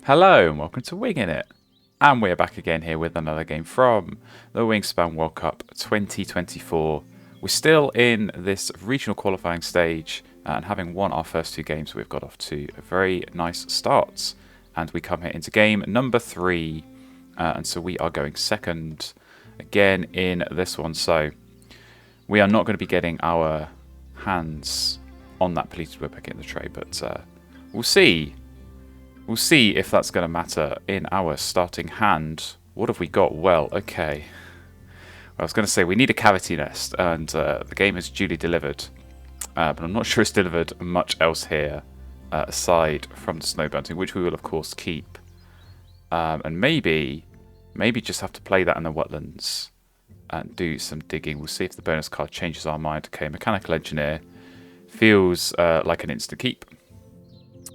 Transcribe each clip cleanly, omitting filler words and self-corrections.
Hello and welcome to Wingin It. And we're back again here with another game from the Wingspan World Cup 2024. We're still in this regional qualifying stage and having won our first two games, we've got off to a very nice start. And we come here into game number 3. And so we are going second again in this one. So we are not going to be getting our hands on that polluted woodpecker in the tray, but we'll see. We'll see if that's going to matter in our starting hand. What have we got? Well, okay. I was going to say we need a cavity nest, and the game is duly delivered. But I'm not sure it's delivered much else here, aside from the snow bunting, which we will, of course, keep. And maybe just have to play that in the wetlands and do some digging. We'll see if the bonus card changes our mind. Okay, Mechanical Engineer feels like an instant keep.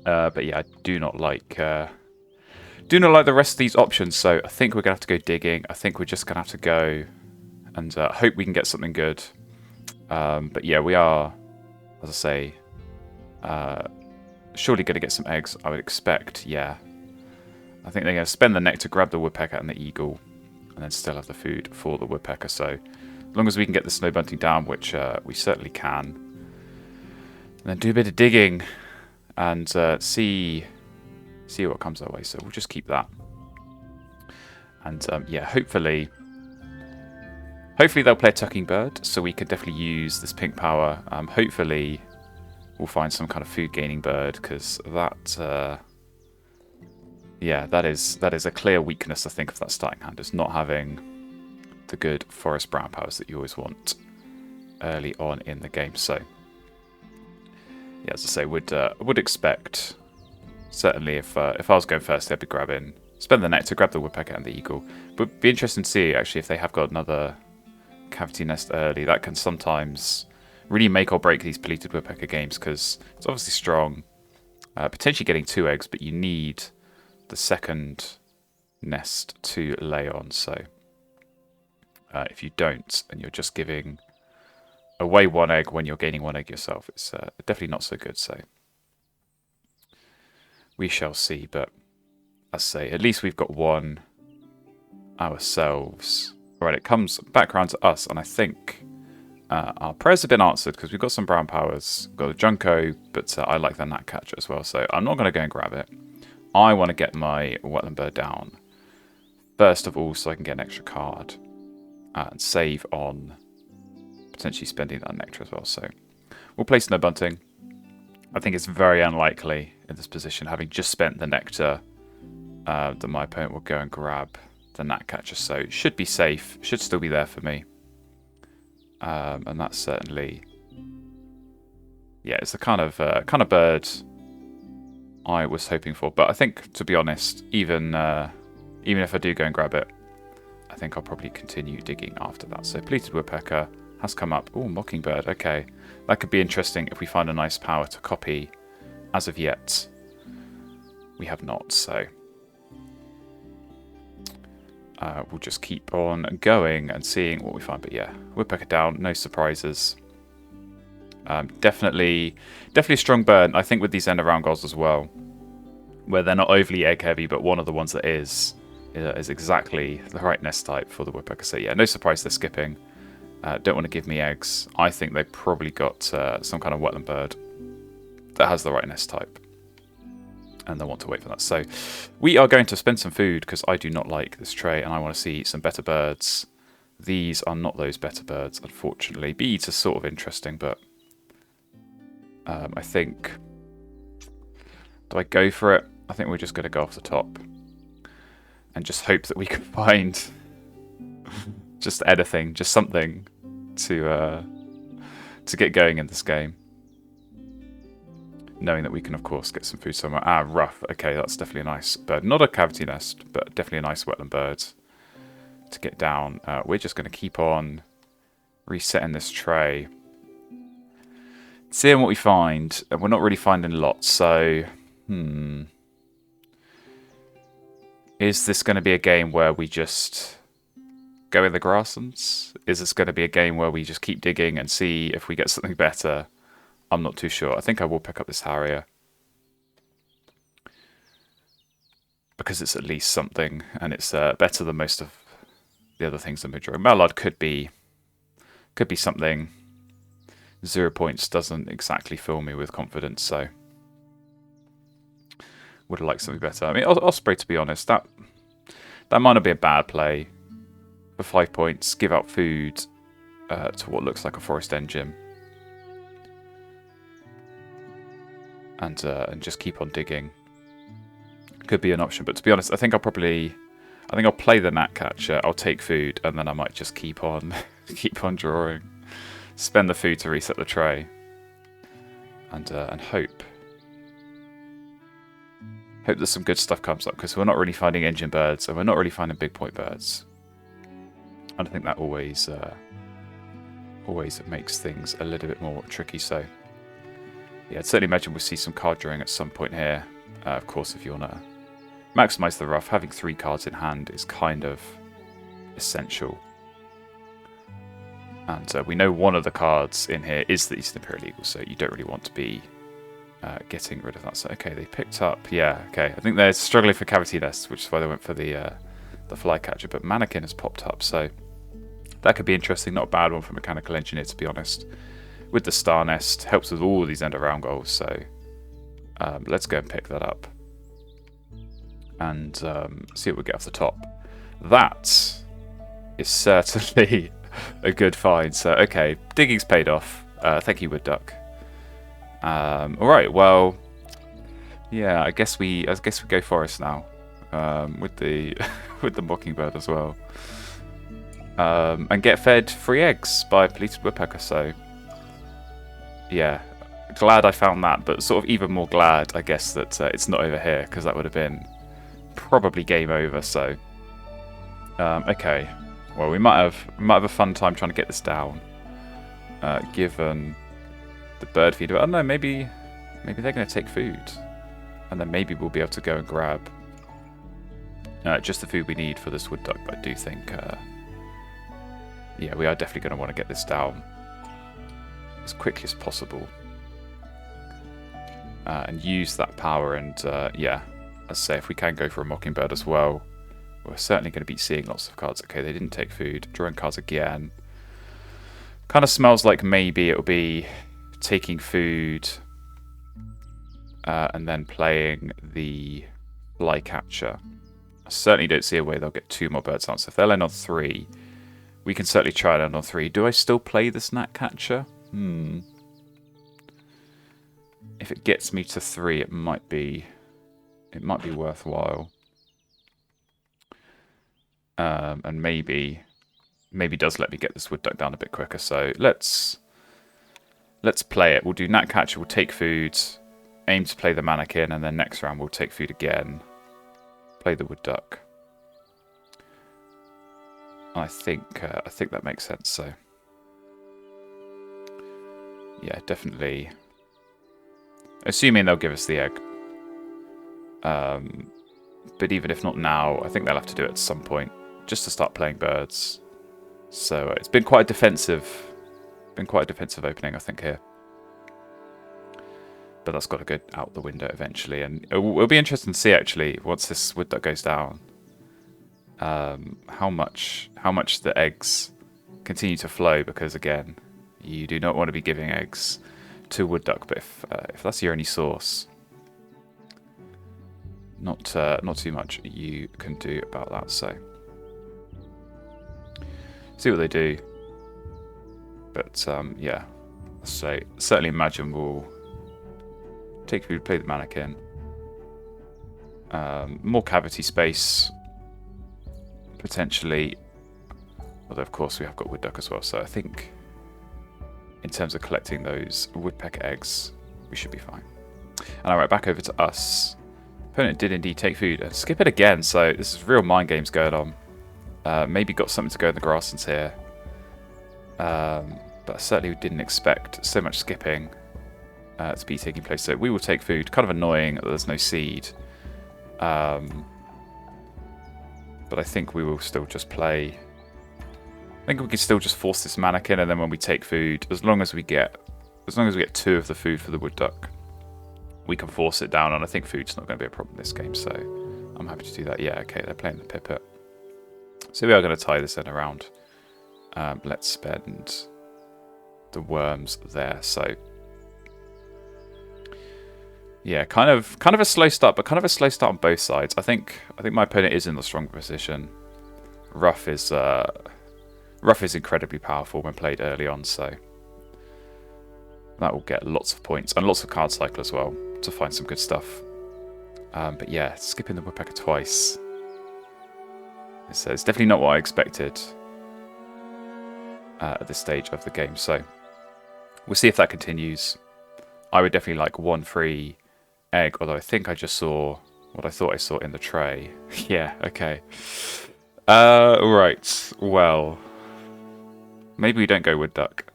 But yeah, I do not like the rest of these options. So I think we're gonna have to go digging. I think we're just gonna have to go and hope we can get something good. But yeah, we are, as I say, surely gonna get some eggs. I would expect. Yeah, I think they're gonna spend the nectar, grab the woodpecker and the eagle, and then still have the food for the woodpecker. So as long as we can get the snow bunting down, which we certainly can, and then do a bit of digging. And see what comes our way. So we'll just keep that. And yeah, hopefully they'll play a tucking bird, so we can definitely use this pink power. Hopefully we'll find some kind of food gaining bird, because that yeah, that is a clear weakness, I think, of that starting hand, is not having the good forest brown powers that you always want early on in the game. So yeah, as I say, would expect, certainly if I was going first, they'd be grabbing, spend the nectar, grab the woodpecker and the eagle. But be interesting to see actually if they have got another cavity nest early. That can sometimes really make or break these polluted woodpecker games, because it's obviously strong, potentially getting 2 eggs, but you need the second nest to lay on. So if you don't, and you're just giving away 1 egg when you're gaining 1 egg yourself, it's definitely not so good. So we shall see. But as I say, at least we've got 1 ourselves. All right, it comes back around to us, and I think our prayers have been answered, because we've got some brown powers. We've got a Junco, but I like the gnatcatcher as well, so I'm not going to go and grab it. I want to get my wetland bird down first of all, so I can get an extra card and save on potentially spending that nectar as well. So we'll play snow bunting. I think it's very unlikely in this position, having just spent the nectar, that my opponent will go and grab the gnatcatcher. So it should be safe, should still be there for me. And that's certainly, yeah, it's the kind of bird I was hoping for. But I think, to be honest, even if I do go and grab it, I think I'll probably continue digging after that. So polluted woodpecker has come up. Oh, mockingbird. Okay, that could be interesting if we find a nice power to copy. As of yet, we have not. So we'll just keep on going and seeing what we find. But yeah, woodpecker down. No surprises. Definitely a strong bird. I think with these end of round goals as well, where they're not overly egg heavy, but one of the ones that is exactly the right nest type for the woodpecker. So yeah, no surprise they're skipping. Don't want to give me eggs. I think they probably got some kind of wetland bird that has the right nest type, and they want to wait for that. So we are going to spend some food, because I do not like this tray, and I want to see some better birds. These are not those better birds, unfortunately. Beads are sort of interesting, but I think, do I go for it? I think we're just going to go off the top and just hope that we can find just anything, just something to get going in this game. Knowing that we can, of course, get some food somewhere. Ah, rough. Okay, that's definitely a nice bird. Not a cavity nest, but definitely a nice wetland bird to get down. We're just going to keep on resetting this tray, seeing what we find. We're not really finding lots, so is this going to be a game where we just go in the grasslands? Is this going to be a game where we just keep digging and see if we get something better? I'm not too sure. I think I will pick up this harrier. because it's at least something, and it's better than most of the other things I'm drawing. Mallard could be something. 0 points doesn't exactly fill me with confidence, so would have liked something better. I mean, Osprey, to be honest, that might not be a bad play. For 5 points, give out food to what looks like a forest engine, and just keep on digging. Could be an option, but to be honest, I think I'll play the Gnatcatcher. I'll take food, and then I might just keep on drawing. Spend the food to reset the tray, and hope that some good stuff comes up, because we're not really finding engine birds, and we're not really finding big point birds. And I think that always makes things a little bit more tricky. So yeah, I'd certainly imagine we'll see some card drawing at some point here. Of course, if you want to maximize the rough, having 3 cards in hand is kind of essential. And we know one of the cards in here is the Eastern Imperial Eagle, so you don't really want to be getting rid of that. So okay, they picked up. Yeah, okay. I think they're struggling for Cavity Nest, which is why they went for the Flycatcher. But Mannequin has popped up, so that could be interesting. Not a bad one for Mechanical Engineer, to be honest. With the Star Nest, helps with all these end-around goals. So let's go and pick that up and see what we get off the top. That is certainly a good find. So okay, digging's paid off. Thank you, Wood Duck. All right, well, yeah, I guess we go forest now, with the with the Mockingbird as well, and get fed free eggs by a polluted woodpecker. So yeah, glad I found that, but sort of even more glad, I guess, that it's not over here, because that would have been probably game over. So okay, well, we might have a fun time trying to get this down, given the bird feeder. I don't know, maybe they're going to take food, and then maybe we'll be able to go and grab just the food we need for this wood duck. But I do think, yeah, we are definitely going to want to get this down as quickly as possible, and use that power. And yeah, as I say, if we can go for a Mockingbird as well, we're certainly going to be seeing lots of cards. Okay, they didn't take food. Drawing cards again. Kind of smells like maybe it'll be taking food and then playing the Flycatcher. I certainly don't see a way they'll get 2 more birds out. So if they'll end on 3, we can certainly try it end on 3. Do I still play this Gnatcatcher? If it gets me to 3, it might be worthwhile. And maybe does let me get this wood duck down a bit quicker. So let's play it. We'll do Gnatcatcher, we'll take food, aim to play the Mannequin, and then next round we'll take food again, play the wood duck. I think that makes sense. So yeah, definitely. Assuming they'll give us the egg. But even if not now, I think they'll have to do it at some point, just to start playing birds. So it's been quite a defensive opening, I think, here. But that's got to go out the window eventually, and it'll be interesting to see, actually, once this wood duck goes down, how much the eggs continue to flow. Because again, you do not want to be giving eggs to wood duck, but if that's your only source, not too much you can do about that. So see what they do. But yeah, so certainly imagine we'll take food, play the Mannequin, more cavity space potentially, although of course we have got wood duck as well. So I think in terms of collecting those woodpecker eggs, we should be fine. And alright, back over to us. Opponent did indeed take food. And skip it again, so this is real mind games going on. Maybe got something to go in the grasslands here. But I certainly didn't expect so much skipping to be taking place. So we will take food. Kind of annoying that there's no seed. But I think we will still just play. I think we can still just force this Mannequin, and then when we take food, as long as we get 2 of the food for the wood duck, we can force it down. And I think food's not going to be a problem this game, so I'm I'm happy to do that. Yeah, okay, they're playing the Pipit. So we are going to tie this in around. Let's spend the worms there. So yeah, kind of a slow start, but kind of a slow start on both sides. I think my opponent is in the stronger position. Rough is incredibly powerful when played early on, so that will get lots of points and lots of card cycle as well to find some good stuff. But yeah, skipping the Woodpecker twice. It's definitely not what I expected at this stage of the game. So we'll see if that continues. I would definitely like 1 free egg, although I think I just saw what I thought I saw in the tray. Yeah, okay. Right, well, maybe we don't go wood duck.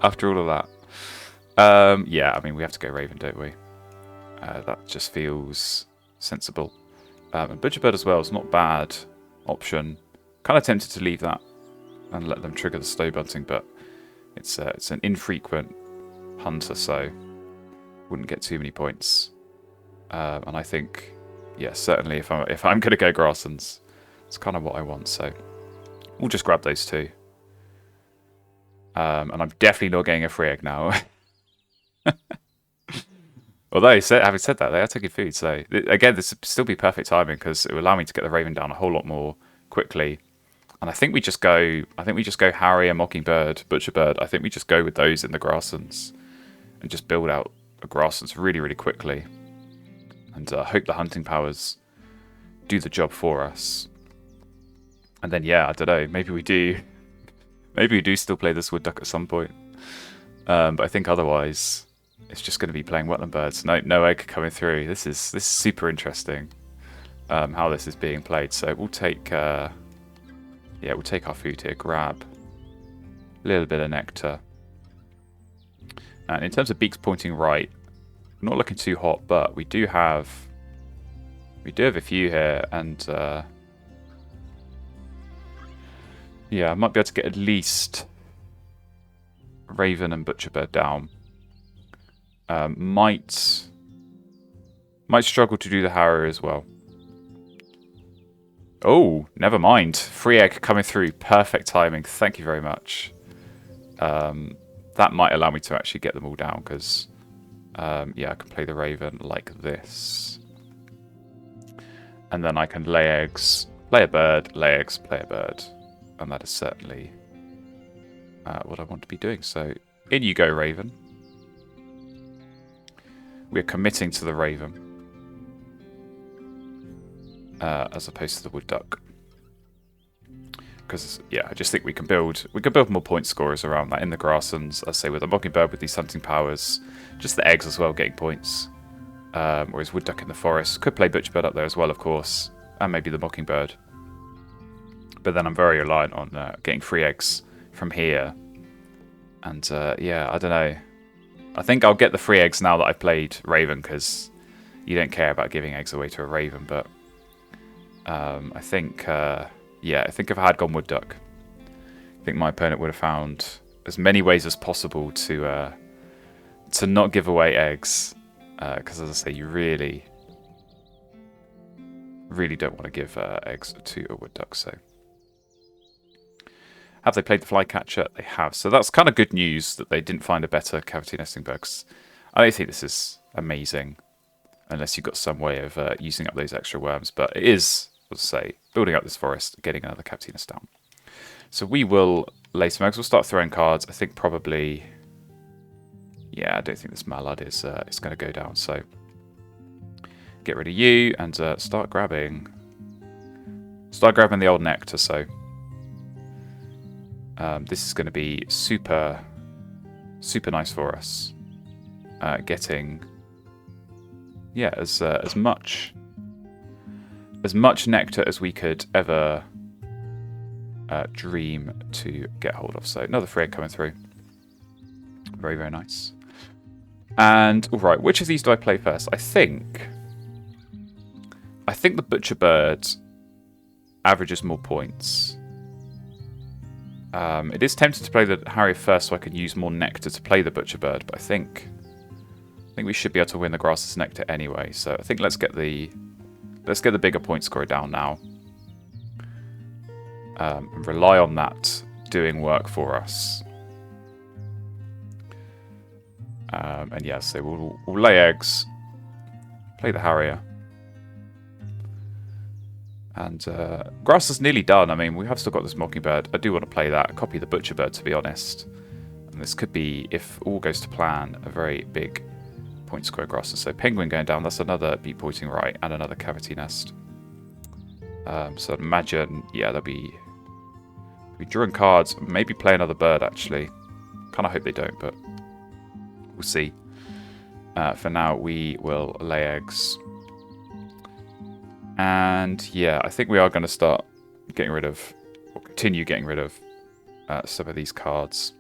After all of that. Yeah, I mean, we have to go raven, don't we? That just feels sensible. And Butcherbird as well is not a bad option. Kind of tempted to leave that and let them trigger the slow bunting, but it's an infrequent hunter, so wouldn't get too many points. And I think, yeah, certainly if I'm going to go grasslands, it's kind of what I want. So we'll just grab those two. And I'm definitely not getting a free egg now. Although, having said that, they are taking food. So again, this would still be perfect timing because it will allow me to get the raven down a whole lot more quickly. And I think we just go. Harry and Mockingbird, Butcherbird. I think we just go with those in the grasslands and just build out the grasslands really, really quickly. And hope the hunting powers do the job for us. And then, yeah, I don't know. Maybe we do. Maybe we do still play this wood duck at some point. But I think otherwise, it's just going to be playing wetland birds. No egg coming through. This is super interesting. How this is being played. So we'll take. Yeah, we'll take our food here. Grab a little bit of nectar. And in terms of beaks pointing right, not looking too hot, but we do have a few here, and yeah, I might be able to get at least Raven and Butcherbird down. Might struggle to do the Harrow as well. Oh, never mind. Free egg coming through. Perfect timing. Thank you very much. That might allow me to actually get them all down because, yeah, I can play the Raven like this. And then I can lay eggs, play a bird, lay eggs, play a bird. And that is certainly what I want to be doing. So in you go, Raven. We're committing to the Raven. As opposed to the wood duck. Because, yeah, I just think we can build more point scorers around that in the grasslands. I'd say with a Mockingbird with these hunting powers, just the eggs as well getting points. Whereas wood duck in the forest. Could play Butcherbird up there as well, of course. And maybe the Mockingbird. But then I'm very reliant on getting free eggs from here. And, yeah, I don't know. I think I'll get the free eggs now that I've played Raven, because you don't care about giving eggs away to a Raven. But I think, yeah, I think if I had gone wood duck, I think my opponent would have found as many ways as possible to not give away eggs. Because, as I say, you really don't want to give eggs to a wood duck. So, have they played the flycatcher? They have. So that's kind of good news that they didn't find a better cavity nesting bird. 'Cause I don't think this is amazing unless you've got some way of using up those extra worms. But it is, let's say, building up this forest, getting another cavity nest down. So we will lay some eggs. We'll start throwing cards. I think probably, yeah, I don't think this mallard is going to go down. So get rid of you and start grabbing the old nectar. So this is going to be super nice for us. Getting, yeah, as much nectar as we could ever dream to get hold of. So another free egg coming through. Very, very nice. And all right, which of these do I play first? I think the Butcherbird averages more points. It is tempting to play the Harrier first so I can use more nectar to play the Butcherbird, but I think we should be able to win the Grassless Nectar anyway. So I think let's get the Let's get the bigger point scorer down now. And rely on that doing work for us. And yeah, so we'll lay eggs, play the Harrier. And grass is nearly done. I mean, we have still got this Mockingbird. I do want to play that, copy the Butcherbird, to be honest. And this could be, if all goes to plan, a very big point square grass. So penguin going down, that's another beat pointing right, and another cavity nest. So I'd imagine, yeah, there'll be drawing cards, maybe play another bird, actually. Kind of hope they don't, but we'll see. For now, we will lay eggs. And yeah, I think we are going to start getting rid of, or continue getting rid of some of these cards.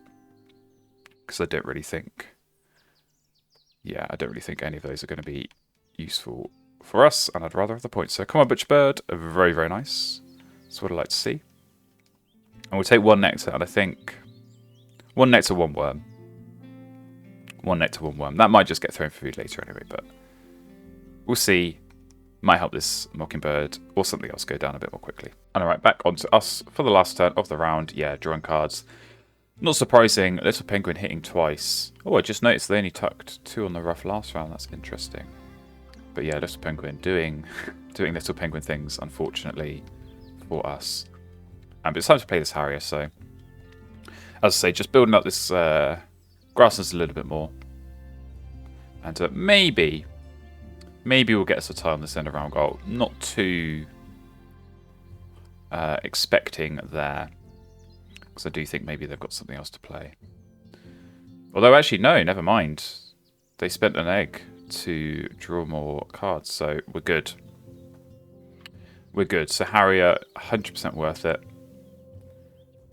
Because I don't really think, I don't really think any of those are going to be useful for us. And I'd rather have the points. So come on, Butcherbird. Very, very nice. That's what I'd like to see. And we'll take one nectar, and I think one nectar, one worm. One nectar, one worm. That might just get thrown for food later anyway, but we'll see. Might help this Mockingbird or something else go down a bit more quickly. And alright, back onto us for the last turn of the round. Yeah, drawing cards. Not surprising, Little Penguin hitting twice. Oh, I just noticed they only tucked 2 on the rough last round. That's interesting. But yeah, Little Penguin doing Little Penguin things, unfortunately, for us. But it's time to play this Harrier, so as I say, just building up this grasslands a little bit more. And maybe we'll get us a tie on this end of round goal. Not too expecting there. Because I do think maybe they've got something else to play. Although actually, no, never mind. They spent an egg to draw more cards, so we're good. We're good. So Harrier, 100% worth it.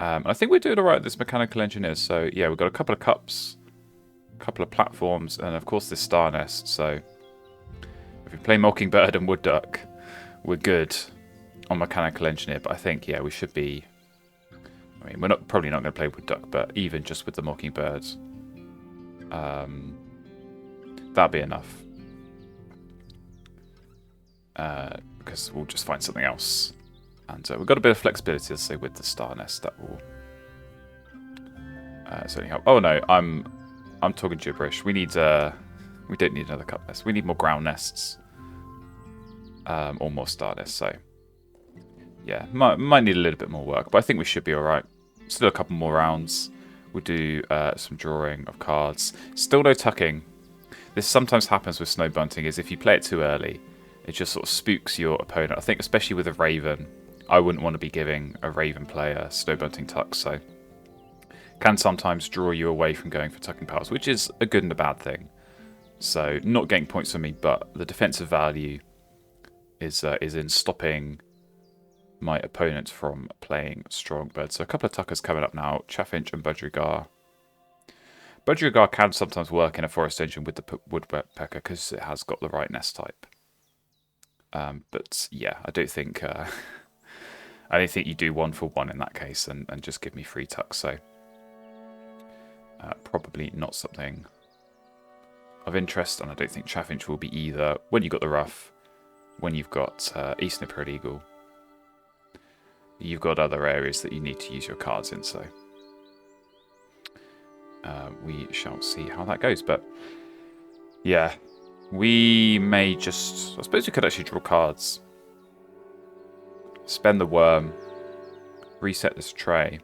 I think we're doing alright with this Mechanical Engineer. So yeah, we've got a couple of cups, a couple of platforms, and of course this star nest. So if we play Mockingbird and Wood Duck, we're good on Mechanical Engineer. But I think, yeah, we should be. I mean, we're probably not going to play Wood Duck, but even just with the Mockingbird, that'd be enough. Because we'll just find something else. And we've got a bit of flexibility, let's say, with the star nest. That will certainly help. Oh no, I'm talking gibberish. We don't need another cup nest. We need more ground nests, or more star nests. So yeah, might need a little bit more work, but I think we should be all right. Still a couple more rounds. We'll do some drawing of cards. Still no tucking. This sometimes happens with snow bunting. Is if you play it too early, it just sort of spooks your opponent. I think especially with a Raven, I wouldn't want to be giving a Raven player snow bunting tucks, so can sometimes draw you away from going for tucking powers, which is a good and a bad thing. So not getting points for me, but the defensive value is in stopping my opponent from playing strong birds. So a couple of tuckers coming up now, Chaffinch and Budgerigar. Budgerigar can sometimes work in a forest engine with the woodpecker because it has got the right nest type. But yeah, I don't think you do 1 for 1 in that case and just give me free tucks. So probably not something of interest, and I don't think Chaffinch will be either when you've got the rough, when you've got Eastern Imperial Eagle. You've got other areas that you need to use your cards in, so we shall see how that goes. But yeah, we may just, I suppose we could actually draw cards, spend the worm, reset this tray.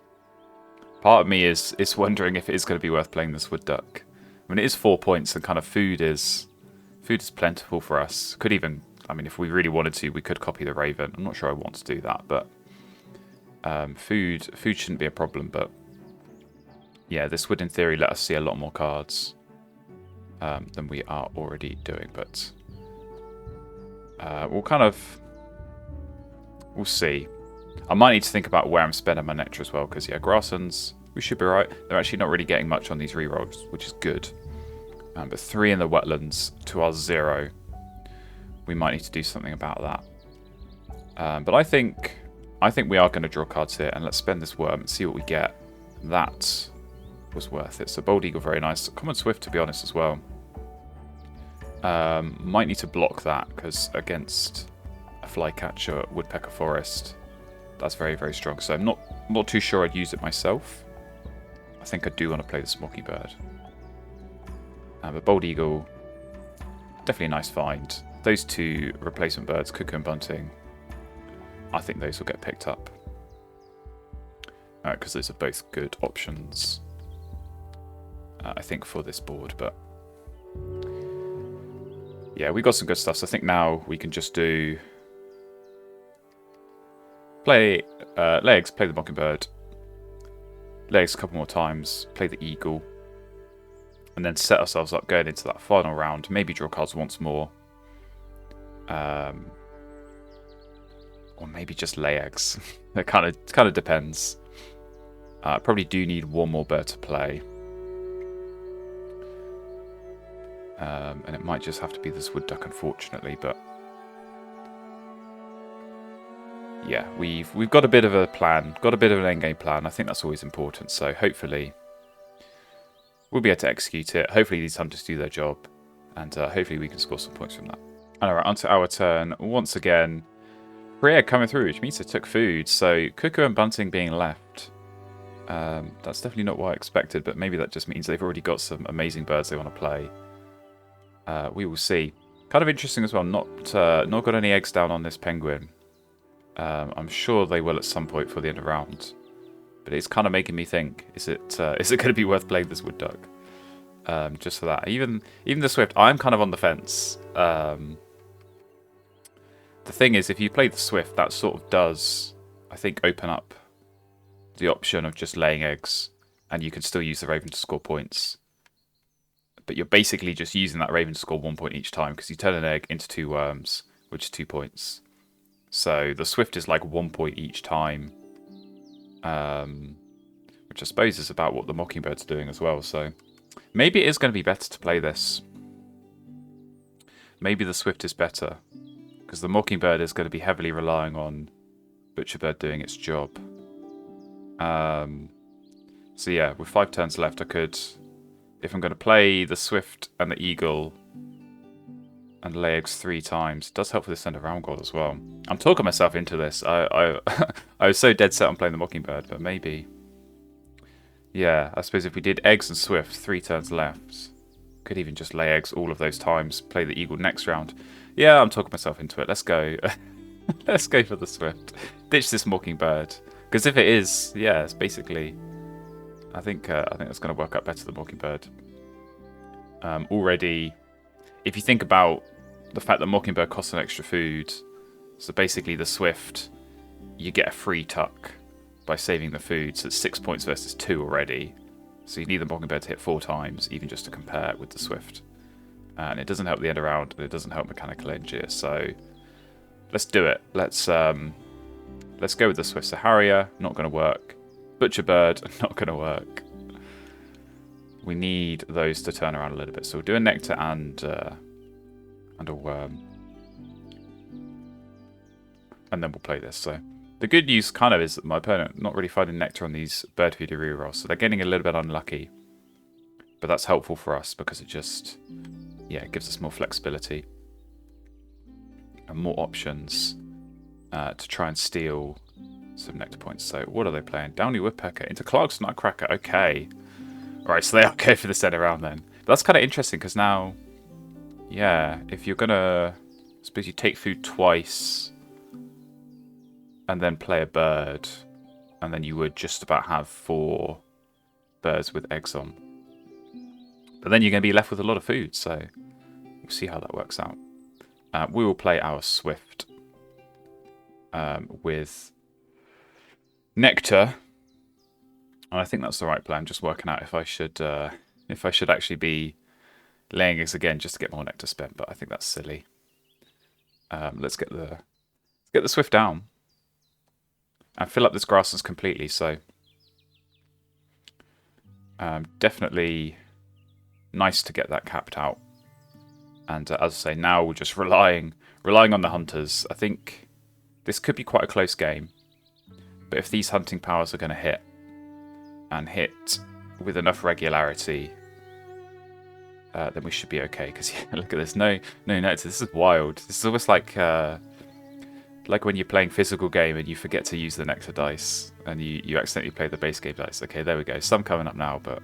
Part of me is wondering if it is going to be worth playing this Wood Duck. I mean, it is 4 points, and kind of food is plentiful for us. Could even, I mean, if we really wanted to, we could copy the Raven. I'm not sure I want to do that, but food shouldn't be a problem. But yeah, this would, in theory, let us see a lot more cards than we are already doing. But we'll see. I might need to think about where I'm spending my nectar as well, because yeah, grasslands, we should be right. They're actually not really getting much on these rerolls, which is good. But 3 in the wetlands to our 0. We might need to do something about that. But I think we are going to draw cards here, and let's spend this worm and see what we get. That was worth it. So Bold Eagle, very nice. Common Swift, to be honest, as well. Might need to block that, because against a flycatcher woodpecker forest. That's very, very strong. So I'm not too sure I'd use it myself. I think I do want to play this Mockingbird. But Bald Eagle, definitely a nice find. Those two replacement birds, Cuckoo and Bunting, I think those will get picked up. Because those are both good options, I think, for this board. But yeah, we got some good stuff. So I think now we can just do play legs, play the Mockingbird, legs a couple more times, play the Eagle, and then set ourselves up going into that final round. Maybe draw cards once more. Or maybe just lay eggs. It kind of depends. I probably do need one more bird to play. And it might just have to be this wood duck, unfortunately, but yeah, we've got a bit of a plan, got a bit of an endgame plan. I think that's always important, so hopefully we'll be able to execute it. Hopefully these hunters do their job, and hopefully we can score some points from that. Alright, onto our turn. Once again, free egg coming through, which means they took food, so Cuckoo and Bunting being left. That's definitely not what I expected, but maybe that just means they've already got some amazing birds they want to play. We will see. Kind of interesting as well, not got any eggs down on this penguin. I'm sure they will at some point for the end of round. But it's kind of making me think, is it going to be worth playing this wood duck? Just for that. Even the Swift, I'm kind of on the fence. The thing is, if you play the Swift, that sort of does, I think, open up the option of just laying eggs, and you can still use the Raven to score points. But you're basically just using that Raven to score 1 point each time, because you turn an egg into 2 worms, which is 2 points. So the Swift is like 1 point each time, which I suppose is about what the Mockingbird's doing as well. So maybe it is going to be better to play this. Maybe the Swift is better, because the Mockingbird is going to be heavily relying on Butcherbird doing its job. So yeah, with 5 turns left, I could, if I'm going to play the Swift and the Eagle and lay eggs 3 times, it does help for this end of round goal as well. I'm talking myself into this. I was so dead set on playing the Mockingbird, but maybe, yeah, I suppose if we did eggs and Swift, 3 turns left, could even just lay eggs all of those times, play the Eagle next round. Yeah, I'm talking myself into it. Let's go. Let's go for the Swift. Ditch this Mockingbird. Because if it is, yeah, it's basically, I think that's going to work out better than Mockingbird. Already, if you think about the fact that Mockingbird costs an extra food, so basically the Swift, you get a free tuck by saving the food, so it's 6 points versus 2 already. So you need the Mockingbird to hit 4 times, even just to compare with the Swift. And it doesn't help the end around, and it doesn't help Mechanical Engineer, so let's do it. Let's go with the Swift. So Harrier, not going to work. Butcherbird, not going to work. We need those to turn around a little bit. So we'll do a Nectar and a Worm. And then we'll play this. So the good news kind of is that my opponent not really finding Nectar on these Bird Feeder rerolls. So they're getting a little bit unlucky. But that's helpful for us because it just, yeah, it gives us more flexibility. And more options to try and steal some Nectar points. So what are they playing? Downy Woodpecker into Clark's Nutcracker. Okay. Alright, so they are okay for the set around then. But that's kind of interesting because now, yeah, if you're going to, I suppose you take food twice and then play a bird, and then you would just about have 4 birds with eggs on. But then you're going to be left with a lot of food, so we'll see how that works out. We will play our Swift with Nectar. And I think that's the right plan. Just working out if I should actually be laying eggs again just to get more Nectar spent. But I think that's silly. Let's get the Swift down and fill up this grasslands completely. So definitely nice to get that capped out. And as I say, now we're just relying on the hunters. I think this could be quite a close game. But if these hunting powers are going to hit, and hit with enough regularity, then we should be okay. Because yeah, look at this, no Nectar. This is wild. This is almost like like when you're playing physical game and you forget to use the nectar dice and you accidentally play the base game dice. Okay, there we go. Some coming up now, but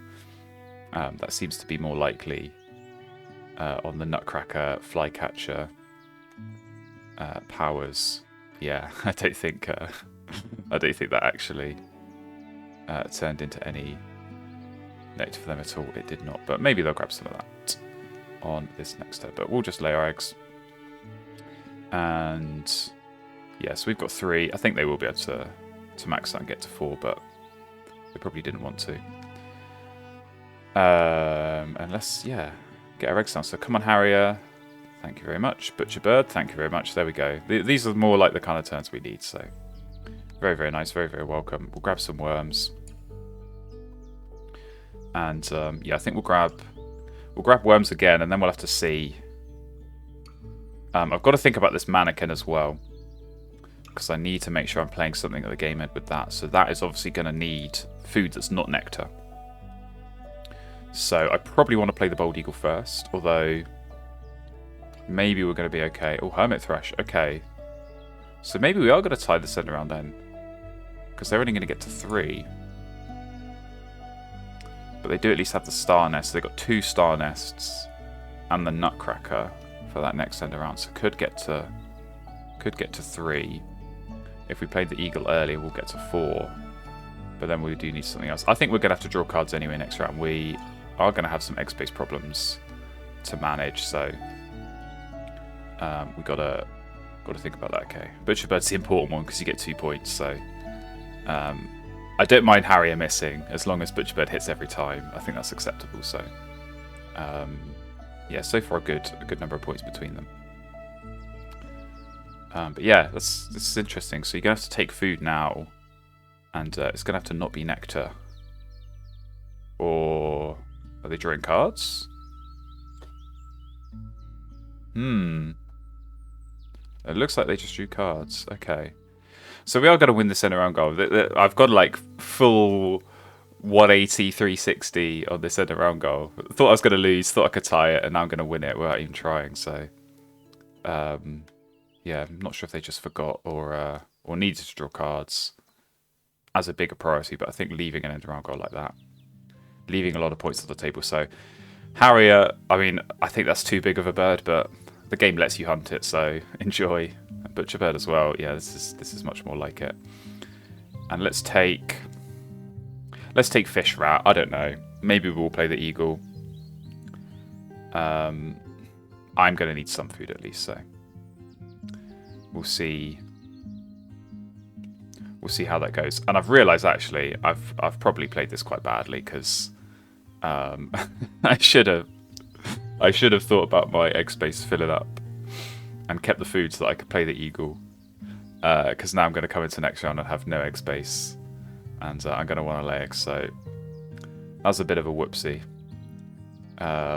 that seems to be more likely on the Nutcracker, Flycatcher powers. Yeah, I don't think that actually turned into any nectar for them at all. It did not, but maybe they'll grab some of that on this next turn. But we'll just lay our eggs. And yeah, so we've got 3. I think they will be able to max that and get to 4, but they probably didn't want to. And let's, yeah, get our eggs down. So come on, Harrier. Thank you very much. Butcherbird, thank you very much. There we go. These are more like the kind of turns we need, so very, very nice. Very, very welcome. We'll grab some worms. And yeah, I think we'll grab worms again, and then we'll have to see. I've got to think about this mannequin as well, because I need to make sure I'm playing something at the game end with that. So that is obviously going to need food that's not nectar. So I probably want to play the Bold Eagle first, although maybe we're going to be okay. Oh, Hermit Thrush. Okay. So maybe we are going to tie this end around then, because they're only going to get to 3. But they do at least have the star nest. So they've got 2 star nests and the Nutcracker for that next end around. So could get to 3. If we played the Eagle early, we'll get to 4. But then we do need something else. I think we're going to have to draw cards anyway next round. We are going to have some egg space problems to manage, so we got to think about that. Okay, Butcherbird's the important one because you get 2 points. So I don't mind Harrier missing as long as Butcherbird hits every time. I think that's acceptable. So yeah, so far a good number of points between them. But yeah, this is interesting. So you're gonna have to take food now, and it's gonna have to not be nectar. Or are they drawing cards? It looks like they just drew cards. Okay. So we are going to win this end around goal. I've got like full 180, 360 on this end around goal. Thought I was going to lose, thought I could tie it, and now I'm going to win it without even trying. So, yeah, I'm not sure if they just forgot or needed to draw cards as a bigger priority, but I think leaving an end around goal like that, leaving a lot of points on the table. So, Harrier, I mean, I think that's too big of a bird, but the game lets you hunt it, so enjoy. Butcherbird as well. Yeah, this is much more like it. And let's take Fish Rat. I don't know. Maybe we'll play the Eagle. I'm going to need some food at least, so we'll see. We'll see how that goes. And I've realised actually I've probably played this quite badly because I should have thought about my egg space filling up and kept the food so that I could play the Eagle. Because now I'm going to come into next round and have no egg space. And I'm going to want to lay eggs, so that was a bit of a whoopsie.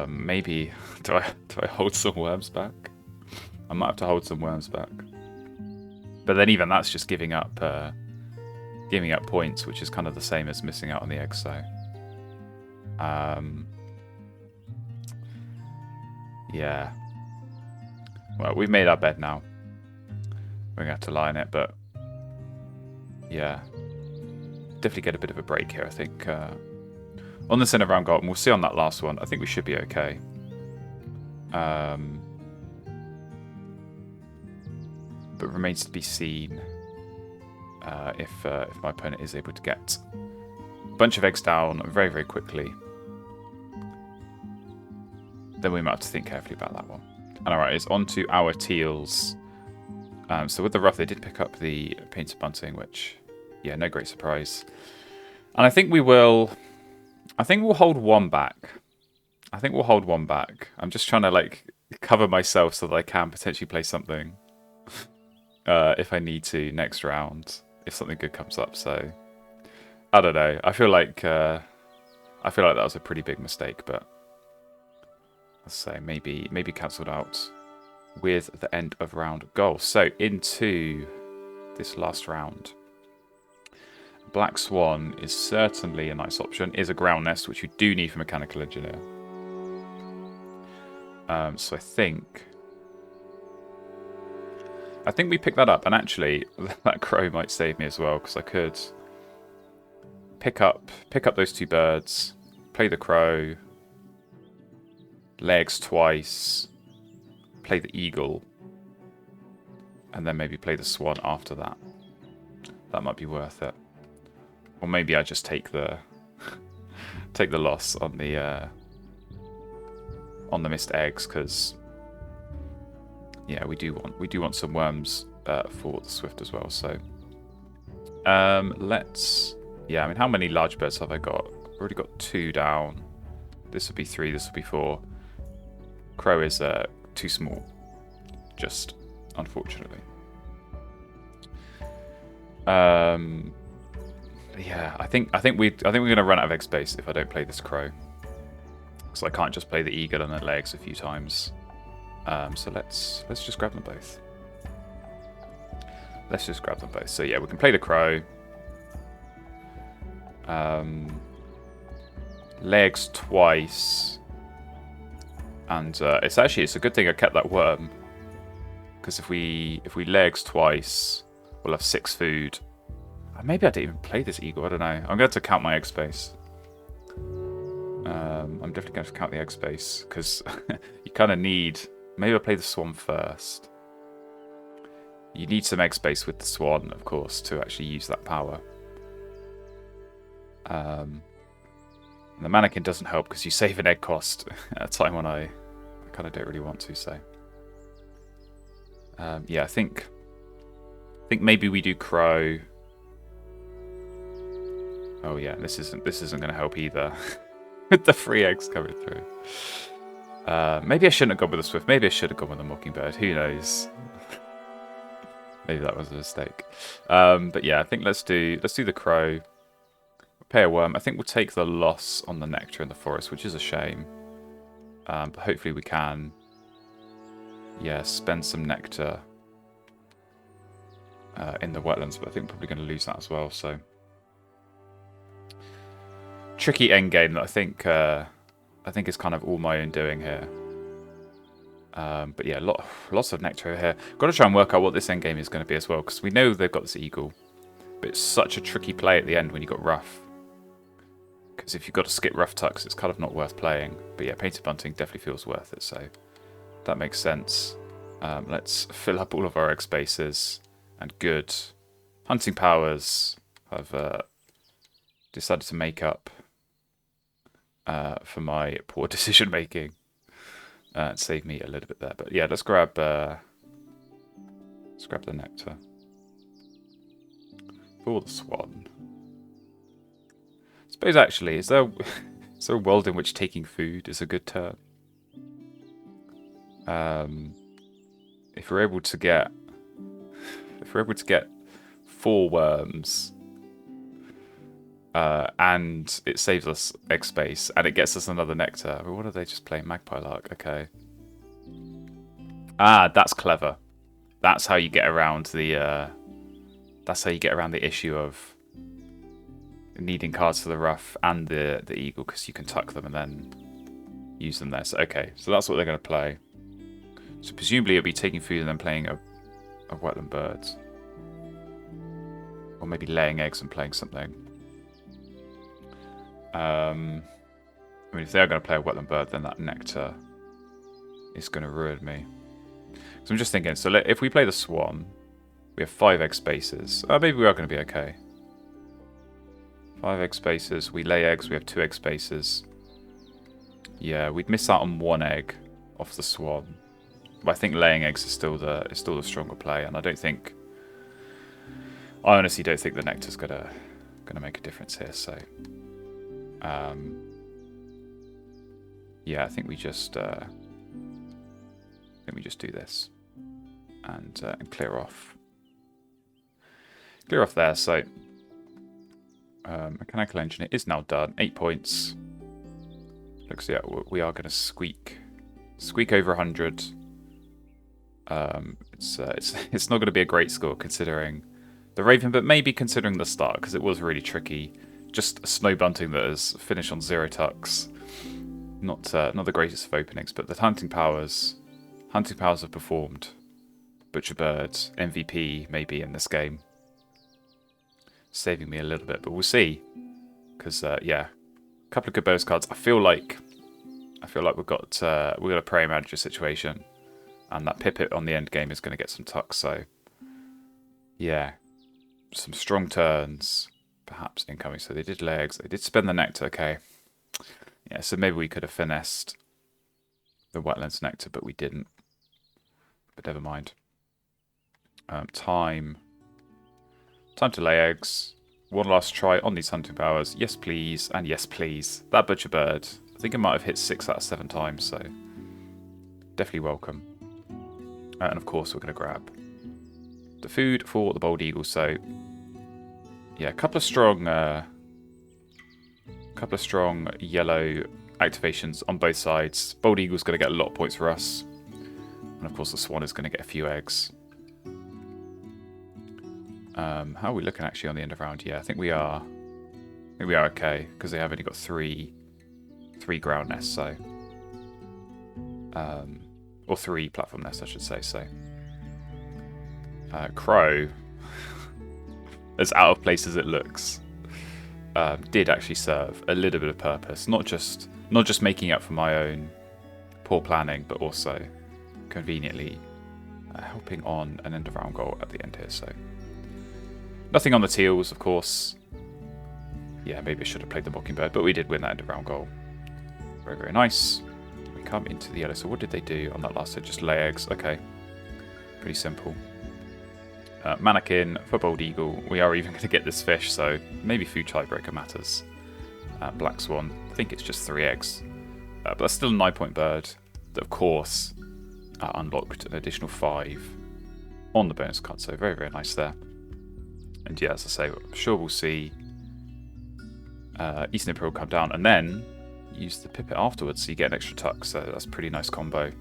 Maybe, do I hold some worms back? I might have to hold some worms back. But then even that's just giving up points, which is kind of the same as missing out on the eggs, so... yeah. Well, we've made our bed now. We're going to have to lie in it, but... yeah. Definitely get a bit of a break here, I think. On the centre round goal, and we'll see on that last one, I think we should be okay. But remains to be seen if my opponent is able to get a bunch of eggs down very, very quickly. Then we might have to think carefully about that one. And alright, it's on to our teals. So with the rough, they did pick up the painted bunting, which, yeah, no great surprise. And I think we'll hold one back. I'm just trying to, like, cover myself so that I can potentially play something if I need to next round, if something good comes up. So, I don't know. I feel like that was a pretty big mistake, but let's say maybe cancelled out with the end of round goal. So into this last round. Black Swan is certainly a nice option. Is a ground nest, which you do need for Mechanical Engineer. So I think I think we picked that up, and actually that crow might save me as well, because I could pick up those 2 birds, play the crow, legs twice, play the eagle, and then maybe play the swan after that. That might be worth it. Or maybe I just take the take the loss on the missed eggs, because yeah, we do want some worms for the swift as well. So let's, yeah, I mean, how many large birds have I got? I've already got 2 down. This would be 3. This would be 4. Crow is too small, just unfortunately. Yeah, I think we're gonna run out of egg space if I don't play this crow, because I can't just play the eagle and the legs a few times. So let's just grab them both. Let's just grab them both. So yeah, we can play the crow. Legs twice, and it's a good thing I kept that worm, because if we legs twice, we'll have 6 food. Maybe I didn't even play this eagle. I don't know. I'm going to count my egg space. I'm definitely going to count the egg space, because you kind of need. Maybe I'll play the swan first. You need some egg space with the swan, of course, to actually use that power. The mannequin doesn't help because you save an egg cost at a time when I kind of don't really want to. So yeah, I think maybe we do crow. Oh yeah, this isn't going to help either with the 3 eggs coming through. Maybe I shouldn't have gone with the swift. Maybe I should have gone with the mockingbird. Who knows? Maybe that was a mistake. But yeah, I think let's do the crow. Pay a worm. I think we'll take the loss on the nectar in the forest, which is a shame. But hopefully we can, yeah, spend some nectar in the wetlands. But I think we're probably going to lose that as well. So tricky end game that I think is kind of all my own doing here. But yeah, lots of nectar here. Got to try and work out what this end game is going to be as well, because we know they've got this eagle, but it's such a tricky play at the end when you've got rough. Because if you've got to skip rough tucks, it's kind of not worth playing. But yeah, painted bunting definitely feels worth it, so that makes sense. Let's fill up all of our egg spaces, and good. Hunting powers have decided to make up for my poor decision making and save me a little bit there. But yeah, let's grab the nectar for the swan. I suppose actually, is there a world in which taking food is a good turn? If we're able to get 4 worms, and it saves us egg space, and it gets us another nectar. What are they just playing? Magpie lark. Okay. Ah, that's clever. That's how you get around the. That's how you get around the issue of needing cards for the rough and the eagle, because you can tuck them and then use them there. So okay, so that's what they're going to play. So presumably it'll be taking food and then playing a wetland bird, or maybe laying eggs and playing something. I mean, if they're going to play a wetland bird, then that nectar is going to ruin me. So I'm just thinking, so if we play the swan, we have 5 egg spaces. Maybe we are going to be okay. 5 egg spaces. We lay eggs. We have 2 egg spaces. Yeah, we'd miss out on 1 egg off the swan. But I think laying eggs is still the stronger play, and I honestly don't think the nectar's gonna make a difference here. So, yeah, I think we just do this and clear off there. So, mechanical engineer is now done. 8 points. Looks like we are going to squeak over 100. It's not going to be a great score considering the Raven, but maybe considering the start, because it was really tricky. Just a snow bunting that has finished on 0 tucks. Not the greatest of openings, but the hunting powers have performed. Butcherbird, MVP maybe in this game. Saving me a little bit, but we'll see. Because yeah, a couple of good bonus cards. I feel like we've got a prey manager situation, and that Pipit on the end game is going to get some tucks. So yeah, some strong turns perhaps incoming. So they did legs, they did spend the nectar. Okay, yeah, so maybe we could have finessed the wetlands nectar, but we didn't. But never mind. Time to lay eggs. One last try on these hunting powers. Yes, please, and yes, please. That Butcherbird, I think it might have hit 6 out of 7 times, so definitely welcome. And of course, we're going to grab the food for the Bald Eagle. So yeah, a couple of strong yellow activations on both sides. Bald Eagle's going to get a lot of points for us, and of course the Swan is going to get a few eggs. How are we looking actually on the end of round? Yeah, I think we are okay, because they have only got three ground nests, so or 3 platform nests, I should say. So Crow, as out of place as it looks, did actually serve a little bit of purpose, not just making up for my own poor planning, but also conveniently helping on an end of round goal at the end here. So nothing on the teals, of course. Yeah, maybe I should have played the Mockingbird, but we did win that end of round goal. Very, very nice. We come into the yellow. So what did they do on that last hit? Just lay eggs. Okay. Pretty simple. Mannequin for Bald Eagle. We are even going to get this fish, so maybe food tiebreaker matters. Black Swan. I think it's just 3 eggs. But that's still a 9-point bird that, of course, unlocked an additional 5 on the bonus card. So very, very nice there. And yeah, as I say, I'm sure we'll see Eastern Imperial come down and then use the Pipit afterwards, so you get an extra tuck. So that's a pretty nice combo.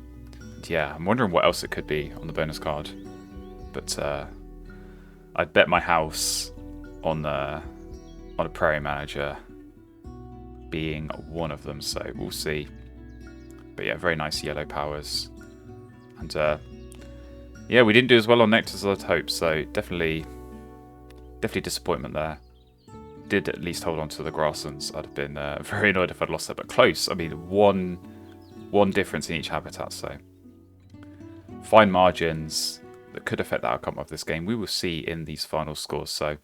And yeah, I'm wondering what else it could be on the bonus card. But I'd bet my house on a Prairie Manager being one of them, so we'll see. But yeah, very nice yellow powers. And yeah, we didn't do as well on Nectars as I'd hoped, so definitely disappointment there. Did at least hold on to the Grasslands. I'd have been very annoyed if I'd lost that, but close. I mean, one difference in each habitat, so fine margins that could affect the outcome of this game. We will see in these final scores. So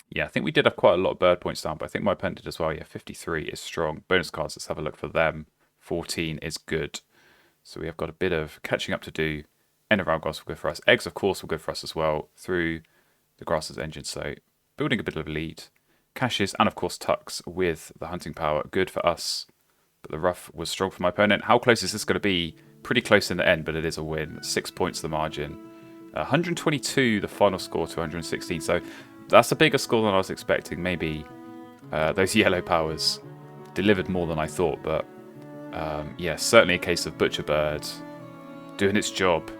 yeah, I think we did have quite a lot of bird points down, but I think my opponent did as well. Yeah, 53 is strong. Bonus cards, let's have a look for them. 14 is good. So we have got a bit of catching up to do. End of round goals were good for us. Eggs, of course, were good for us as well through the Grasslands engine. So building a bit of a lead. Caches and, of course, tucks with the hunting power. Good for us. But the rough was strong for my opponent. How close is this going to be? Pretty close in the end, but it is a win. 6 points the margin. 122 the final score to 116. So that's a bigger score than I was expecting. Maybe those yellow powers delivered more than I thought. But yeah, certainly a case of Butcherbird doing its job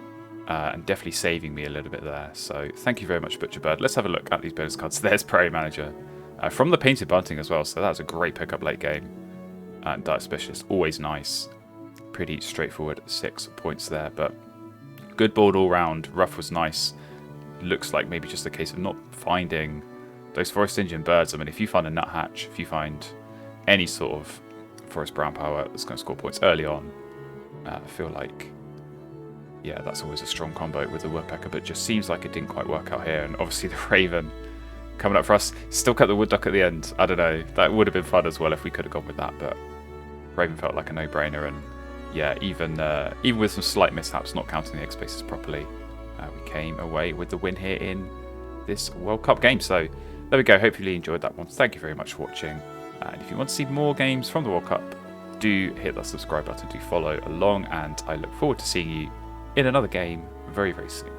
and definitely saving me a little bit there. So thank you very much, Butcherbird. Let's have a look at these bonus cards. There's Prairie Manager. From the Painted Bunting as well, so that was a great pickup late game. And Diet Specialist, always nice. Pretty straightforward 6 points there, but good board all round. Rough was nice. Looks like maybe just a case of not finding those Forest Engine birds. I mean, if you find a Nuthatch, if you find any sort of Forest Brown power that's going to score points early on, I feel like, yeah, that's always a strong combo with the Woodpecker, but it just seems like it didn't quite work out here. And obviously the Raven coming up for us. Still cut the Wood Duck at the end. I don't know. That would have been fun as well if we could have gone with that, but Raven felt like a no-brainer. And yeah, even with some slight mishaps, not counting the egg spaces properly, we came away with the win here in this World Cup game. So there we go. Hopefully you enjoyed that one. Thank you very much for watching. And if you want to see more games from the World Cup, do hit that subscribe button, do follow along, and I look forward to seeing you in another game very, very soon.